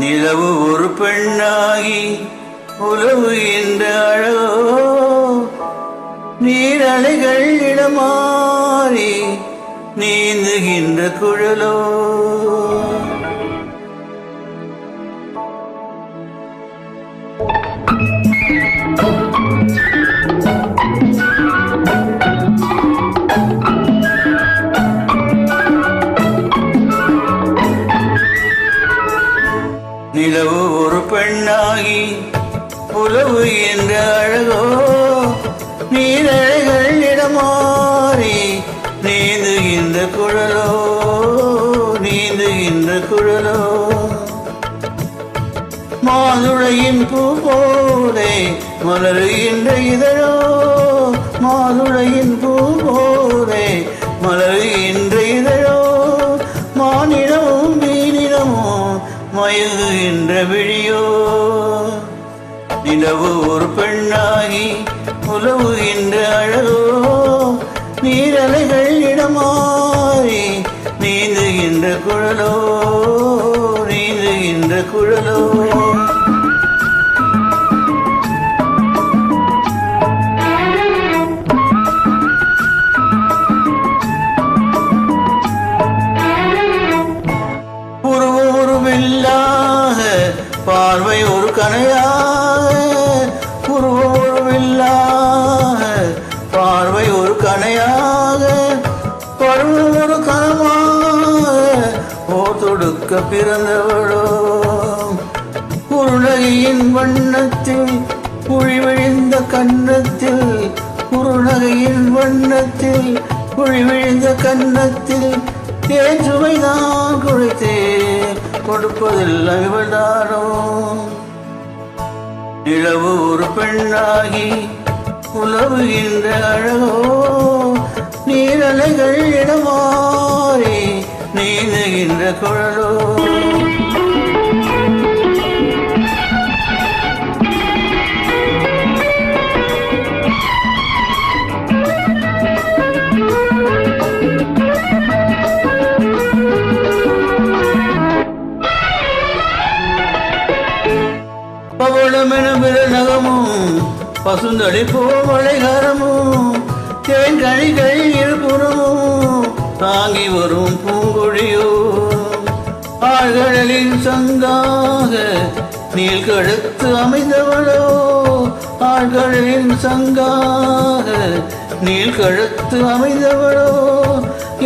நிலவு ஒரு பெண்ணாகி உலவுகின்ற அழகோ, நீரலைகள் இடமாறி நீந்துகின்ற குழலோ. நிலவு ஒரு பெண்ணாகி உலவுகின்ற அழகோ, நீரலைகள் இடமாறி நீந்துகின்ற குழலோ, நீந்துகின்ற குழலோ. மாதுளையின் பூ போலே மலருகின்ற இதழோ, மாதுளையின் பூ போலே மலருகின்ற இதழோ. மானிடமும் மீனிடமும் மயங்குகின்ற விழியோ. நிலவு ஒரு பெண்ணாகி உலவுகின்ற அழகோ, நீரலைகள் இடமாறி நீந்துகின்ற குழலோ, நீந்துகின்ற குழலோ. உருவமில்லாத பார்வை ஒரு கணையாக, உருவமில்லாத பார்வை ஒரு கணையாக, பருவம் ஒரு கணமாக ஓர் தொடுக்க பிறந்தவளோ. குறுநகையின் வண்ணத்தில் குழி விழுந்த கன்னத்தில், குறுநகையின் வண்ணத்தில் குழி விழுந்த கன்னத்தில் தேன் சுவைதான் குழைத்தே கொடுப்பதில்லை இவள்தானோ. நிலவு ஒரு பெண்ணாகி உலவுகின்ற அழகோ, நீரலைகள் இடமாறி நீந்துகின்ற குழலோ. பவளமென விரநகமும் பசுந்தடி பூமலைகரமும் தேன் கனிகள் இருபுறமும் தாங்கி வரும் பூங்கொழியோ. ஆழ்கடலின் சங்காக நீள் கழுத்து அமைந்தவளோ, ஆழ்கடலின் சங்காக நீள் கழுத்து அமைந்தவளோ.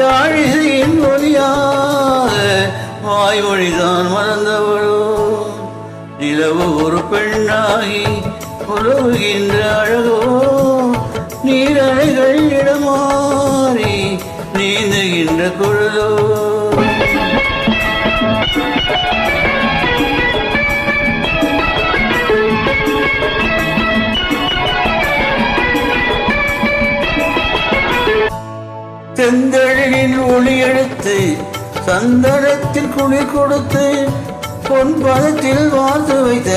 யாழிசையின் ஒளியாக வாய்மொழிதான் மறந்தவளோ. நிலவு ஒரு பெண்ணாகி உலவுகின்ற அழகோ, நீரலைகள் இடமாறி நீந்துகின்ற குழலோ. செந்தழலின் ஒளி எடுத்து சந்தனத்தில் குளி கொடுத்து பொன் பதத்தில் வார்த்து வைத்த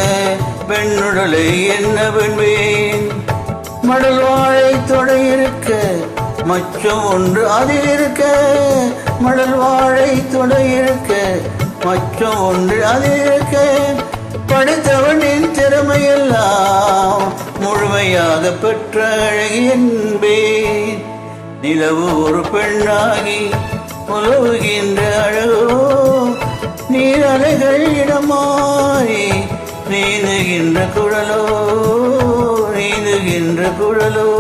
பெண்ணுடலை என்ன பெண்பேன். மடல் வாழை தொடை இருக்க மச்சம் ஒன்று அதில் இருக்க, மடல் வாழை தொடை இருக்க மச்சம் ஒன்று அதில் இருக்க. படித்தவனின் திறமையெல்லாம் முழுமையாக பெற்ற அழகி என்பேன். நிலவு ஒரு பெண்ணாகி உலவுகின்ற அழகோ, நீரலைகள் இடமாறி நீந்துகின்ற குழலோ, நீந்துகின்ற குழலோ.